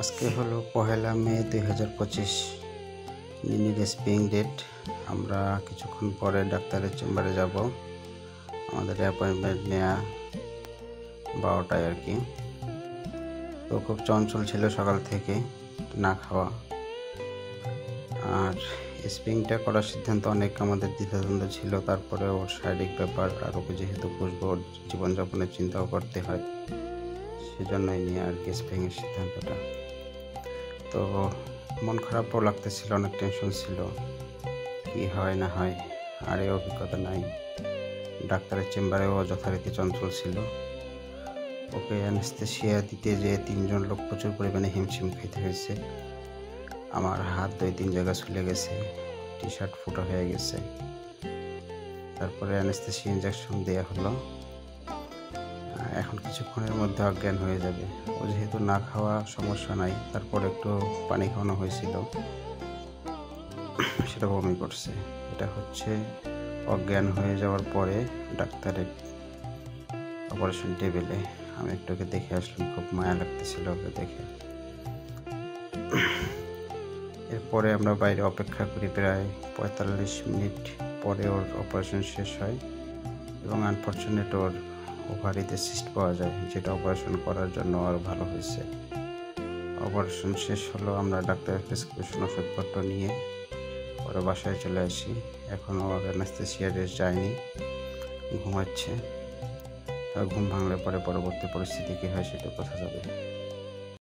আজকে হলো 1 মে 2025 নিনির spring date. আমরা কিছুক্ষণ পরে ডাক্তারের চেম্বারে যাব। আমাদের অ্যাপয়েন্টমেন্ট নেওয়া 12টায় আর কি। তো খুব চঞ্চল ছিল সকাল থেকে, না খাওয়া। আর স্প্রিংটা করার সিদ্ধান্ত অনেক আমাদের দ্বিধাদ্বন্দ্ব ছিল। তারপরে ওর শারীরিক ব্যাপার, আর ওকে যেহেতু বুঝবো, ওর জীবনযাপনের চিন্তাও করতে হয়, সেজন্যই নিয়ে আর কি স্প্রিংয়ের সিদ্ধান্তটা। তো মন খারাপও লাগতেছিল, অনেক টেনশন ছিল, কি হয় না হয়। আর এই অভিজ্ঞতা নাই। ডাক্তারের চেম্বারেও যথারীতি চঞ্চল ছিল। ওকে অ্যানেস্থেসিয়া দিতে যেয়ে 3জন লোক প্রচুর পরিমাণে হিমশিম খাইতে হয়েছে। আমার হাত 2-3 জায়গা ছুলে গেছে, টি শার্ট ফুটা হয়ে গেছে। তারপরে অ্যানেস্থেসিয়া ইঞ্জেকশন দেওয়া হলো। এখন কিছুক্ষণের মধ্যে অজ্ঞান হয়ে যাবে। ও যেহেতু না খাওয়া, সমস্যা নাই। তারপর একটু পানি খাওয়ানো হয়েছিল, সেটা বমি করছে। এটা হচ্ছে অজ্ঞান হয়ে যাওয়ার পরে ডাক্তারের অপারেশন টেবিলে। আমি একটু ওকে দেখে আসলাম, খুব মায়া লাগতেছিল ওকে দেখে। এরপরে আমরা বাইরে অপেক্ষা করি, প্রায় 45 মিনিট পরে ওর অপারেশন শেষ হয়। এবং আনফর্চুনেট ওর ওভারিতে সিস্ট পাওয়া যায়, যেটা অপারেশন করার জন্য আরও ভালো হয়েছে। অপারেশন শেষ হলো, আমরা ডাক্তারের প্রেসক্রিপশন ওষুধপত্র নিয়ে ওরা বাসায় চলে আসি। এখনও ওর অ্যানেস্থেসিয়া রেস্ট যায়নি, ঘুমাচ্ছে। আর ঘুম ভাঙলে পরে পরবর্তী পরিস্থিতি কী হয় সেটা বোঝা যাবে।